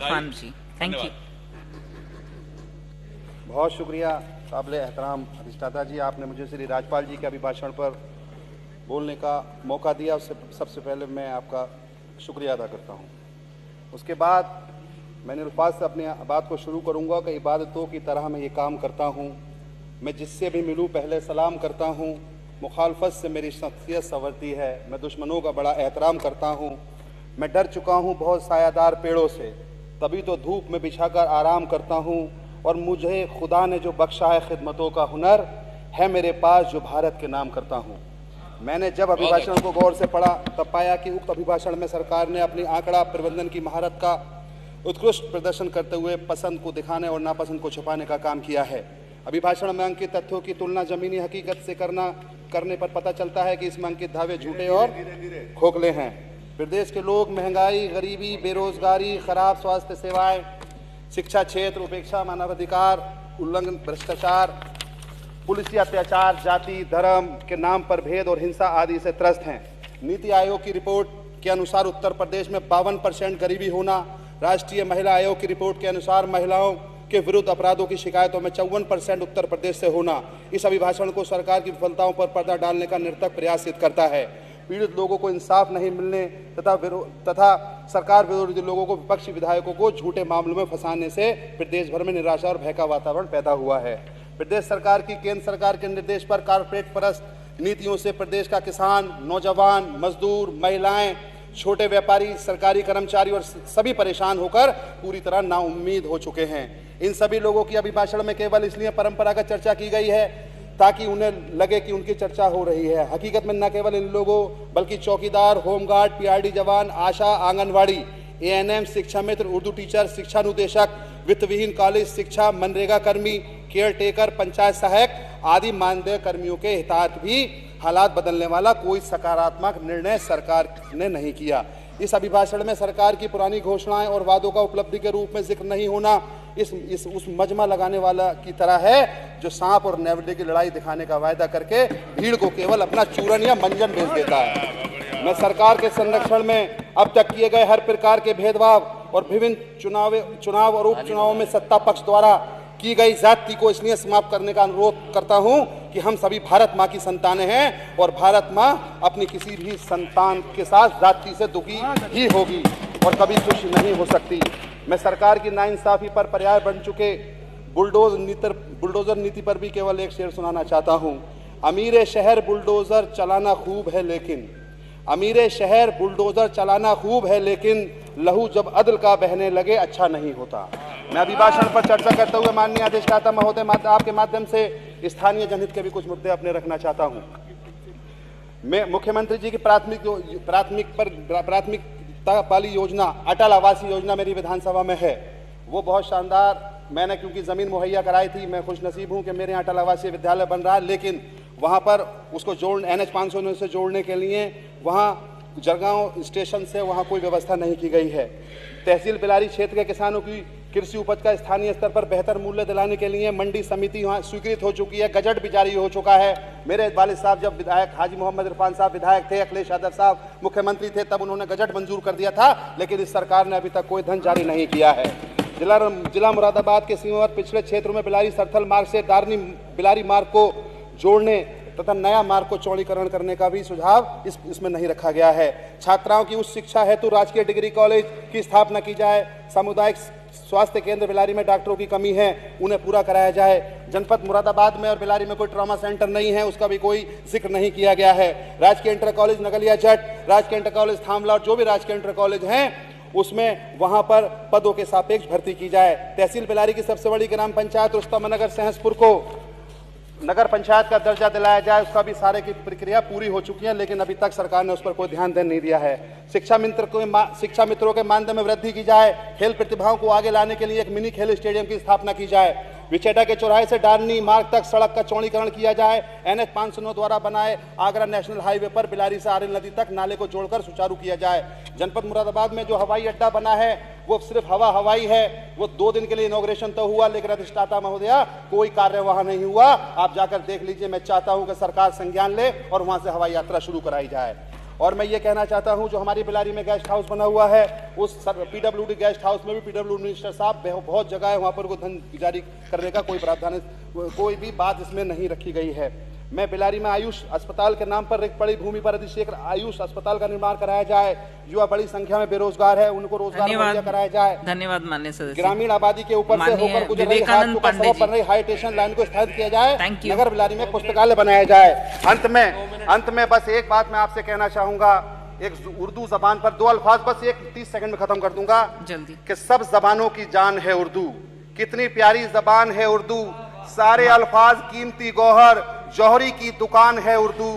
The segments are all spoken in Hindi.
Khan ji, thank you. बहुत शुक्रिया काबिल एहतराम अधिष्ठाता जी, आपने मुझे श्री राज्यपाल जी के अभिभाषण पर बोलने का मौका दिया। उससे सबसे पहले मैं आपका शुक्रिया अदा करता हूँ। उसके बाद मैंने अल्फाज से अपनी बात को शुरू करूँगा कि इबादतों की तरह मैं ये काम करता हूँ। मैं जिससे भी मिलूँ पहले सलाम करता हूँ। मुखालफत से मेरी शख्सियत संवरती है। मैं दुश्मनों का बड़ा एहतराम करता हूँ। मैं डर चुका हूँ बहुत सायादार पेड़ों से, तभी तो धूप में बिछाकर आराम करता हूँ। और मुझे खुदा ने जो बख्शा है खिदमतों का हुनर है मेरे पास, जो भारत के नाम करता हूँ। मैंने जब अभिभाषण को गौर से पढ़ा तब पाया कि उक्त अभिभाषण में सरकार ने अपनी आंकड़ा प्रबंधन की महारत का उत्कृष्ट प्रदर्शन करते हुए पसंद को दिखाने और नापसंद को छुपाने का काम किया है। अभिभाषण में अंकित तथ्यों की तुलना जमीनी हकीकत से करने पर पता चलता है कि इसमें अंकित दावे झूठे और खोखले हैं। प्रदेश के लोग महंगाई, गरीबी, बेरोजगारी, खराब स्वास्थ्य सेवाएं, शिक्षा क्षेत्र, उपेक्षा, मानवाधिकार उल्लंघन, भ्रष्टाचार, पुलिसी अत्याचार, जाति धर्म के नाम पर भेद और हिंसा आदि से त्रस्त हैं। नीति आयोग की रिपोर्ट के अनुसार उत्तर प्रदेश में 52% गरीबी होना, राष्ट्रीय महिला आयोग की रिपोर्ट के अनुसार महिलाओं के विरुद्ध अपराधों की शिकायतों में 54% उत्तर प्रदेश से होना इस अभिभाषण को सरकार की विफलताओं पर पर्दा डालने का निरर्थक प्रयास सिद्ध करता है। पीड़ित लोगों को इंसाफ नहीं मिलने तथा सरकार विरोधी लोगों को, विपक्षी विधायकों को झूठे मामलों में फंसाने से प्रदेश भर में निराशा और भय का वातावरण पैदा हुआ है। प्रदेश सरकार की केंद्र सरकार के निर्देश पर कारपोरेट परस्त नीतियों से प्रदेश का किसान, नौजवान, मजदूर, महिलाएं, छोटे व्यापारी, सरकारी कर्मचारी और सभी परेशान होकर पूरी तरह नाउम्मीद हो चुके हैं। इन सभी लोगों की अभिभाषण में केवल इसलिए परंपरागत चर्चा की गई है ताकि उन्हें लगे कि उनकी चर्चा हो रही है। हकीकत में न केवल इन लोगों बल्कि चौकीदार, होमगार्ड, पीआरडी जवान, आशा, आंगनवाड़ी, एएनएम, शिक्षा मित्र, उर्दू टीचर, शिक्षानुदेशक, वित्तविहीन कॉलेज शिक्षा, मनरेगा कर्मी, केयर टेकर, पंचायत सहायक आदि मानदेय कर्मियों के हितार्थ भी हालात बदलने वाला कोई सकारात्मक निर्णय सरकार ने नहीं किया। इस अभिभाषण में सरकार की पुरानी घोषणाएं और वादों का उपलब्धि के रूप में जिक्र नहीं होना उस मजमा लगाने वाला की तरह है जो सांप और नेवले की लड़ाई दिखाने का वायदा करके भीड़ को केवल अपना चूरन या मंजन भेज देता है। मैं सरकार के संरक्षण में अब तक किए गए हर प्रकार के भेदभाव और विभिन्न चुनाव और उपचुनावों में सत्ता पक्ष द्वारा की गई जाति को इसलिए समाप्त करने का अनुरोध करता हूं कि हम सभी भारत माँ की संतानें हैं और भारत माँ अपनी किसी भी संतान के साथ जाति से दुखी ही होगी और कभी खुश नहीं हो सकती। मैं सरकार की नाइंसाफी पर पर्याय बन चुके बुलडोजर नीति पर भी केवल एक शेर सुनाना चाहता हूँ। अमीर शहर बुलडोजर चलाना खूब है लेकिन, अमीर शहर बुलडोजर चलाना खूब है लेकिन लहू जब अदल का बहने लगे अच्छा नहीं होता। मैं अभिभाषण पर चर्चा करते हुए माननीय अधिष्ठाता महोदय आपके माध्यम से स्थानीय जनहित के भी कुछ मुद्दे अपने रखना चाहता हूं। मैं मुख्यमंत्री जी की प्राथमिकता वाली योजना अटल आवासीय योजना मेरी विधानसभा में है। वो बहुत शानदार, मैंने क्योंकि ज़मीन मुहैया कराई थी, मैं खुशनसीब हूँ कि मेरे यहाँ अटल आवासीय विद्यालय बन रहा है, लेकिन वहाँ पर उसको NH 509 से जोड़ने के लिए वहाँ जरगांव स्टेशन से वहाँ कोई व्यवस्था नहीं की गई है। तहसील बिलारी क्षेत्र के किसानों की कृषि उपज का स्थानीय स्तर पर बेहतर मूल्य दिलाने के लिए मंडी समिति वहाँ स्वीकृत हो चुकी है, गजट भी जारी हो चुका है। मेरे वालिद साहब जब विधायक हाजी मोहम्मद इरफान साहब विधायक थे, अखिलेश यादव साहब मुख्यमंत्री थे, तब उन्होंने गजट मंजूर कर दिया था, लेकिन इस सरकार ने अभी तक कोई धन जारी नहीं किया है। जिला मुरादाबाद के सीमावर्ती पिछड़े क्षेत्रों में बिलारी सरथल मार्ग से दारनी बिलारी मार्ग को जोड़ने तथा नया मार्ग को चौड़ीकरण करने का भी सुझाव इसमें नहीं रखा गया है। छात्राओं की उच्च शिक्षा हेतु राजकीय डिग्री कॉलेज की स्थापना की जाए। सामुदायिक स्वास्थ्य केंद्र बिलारी में डॉक्टरों की कमी है, उन्हें पूरा कराया जाए। जनपद मुरादाबाद में और बिलारी में कोई ट्रॉमा सेंटर नहीं है, उसका भी कोई जिक्र नहीं किया गया है। राजकीय इंटर कॉलेज नगलिया जट, राजकीय इंटर कॉलेज थामला और जो भी राजकीय इंटर कॉलेज हैं उसमें वहां पर पदों के सापेक्ष भर्ती की जाए। तहसील बिलारी की सबसे बड़ी ग्राम पंचायत रुस्तमनगर सहसपुर को नगर पंचायत का दर्जा दिलाया जाए, उसका भी सारे की प्रक्रिया पूरी हो चुकी है, लेकिन अभी तक सरकार ने उस पर कोई ध्यान नहीं दिया है। शिक्षा मित्रों के मानदेय में वृद्धि की जाए। खेल प्रतिभाओं को आगे लाने के लिए एक मिनी खेल स्टेडियम की स्थापना की जाए। विचेटा के चौराहे से डारनी मार्ग तक सड़क का चौड़ीकरण किया जाए। NH 509 द्वारा बनाए आगरा नेशनल हाईवे पर बिलारी से आरिल नदी तक नाले को जोड़कर सुचारू किया जाए। जनपद मुरादाबाद में जो हवाई अड्डा बना है वो सिर्फ हवाई है, वो 2 दिन के लिए इनॉग्रेशन तो हुआ, लेकिन अधिष्ठाता महोदया कोई कार्य वहां नहीं हुआ। आप जाकर देख लीजिए। मैं चाहता हूं कि सरकार संज्ञान ले और वहां से हवाई यात्रा शुरू कराई जाए। और मैं ये कहना चाहता हूं, जो हमारी बिलारी में गेस्ट हाउस बना हुआ है, उस पीडब्ल्यूडी गेस्ट हाउस में भी पीडब्ल्यूडी मिनिस्टर साहब बहुत जगह है, वहां पर को धन जारी करने का कोई प्रावधान, कोई भी बात इसमें नहीं रखी गई है। मैं बिलारी में आयुष अस्पताल के नाम पर रिक्त पड़ी भूमि पर अधिशेष आयुष अस्पताल का निर्माण कराया जाए। युवा बड़ी संख्या में बेरोजगार है, उनको रोजगार मुहैया कराया जाए। धन्यवाद माननीय सदस्य। ग्रामीण आबादी के ऊपर से होकर गुजर रही हादसों का सबब बन रही हाई टेंशन लाइन को स्थापित किया जाए। नगर बिलारी में पुस्तकालय बनाया जाए। अंत में बस एक बात मैं आपसे कहना चाहूंगा, एक उर्दू जबान पर 2 अल्फाज, बस 30 सेकंड में खत्म कर दूंगा जल्दी, कि सब जबानों की जान है उर्दू। कितनी प्यारी जबान है उर्दू, सारे अल्फाज कीमती गौहर, जौहरी की दुकान है उर्दू।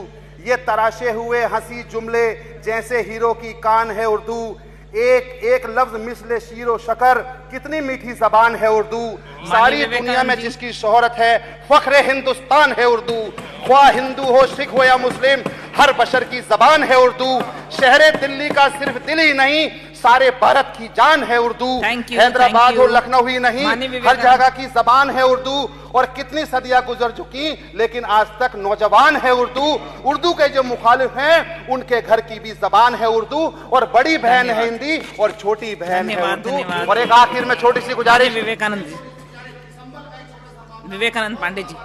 ये तराशे हुए हंसी जुमले जैसे हीरो की कान है उर्दू। एक एक लफ्ज मिसले शीरो शकर, कितनी मीठी जबान है उर्दू। सारी दुनिया में जिसकी शोहरत है, फख्रे हिंदुस्तान है उर्दू। ख्वाह हिंदू हो, सिख हो या मुस्लिम, हर बशर की जबान है उर्दू। शहरे दिल्ली का सिर्फ दिल ही नहीं, सारे भारत की जान है उर्दू। हैदराबाद हो, लखनऊ ही नहीं, हर जगह की जबान है उर्दू। और कितनी सदियां गुजर चुकी, लेकिन आज तक नौजवान है उर्दू। उर्दू के जो मुखालिफ हैं, उनके घर की भी जबान है उर्दू। और बड़ी बहन है हिंदी और छोटी बहन है उर्दू। और एक आखिर में छोटी सी गुजारिश, विवेकानंद पांडे जी।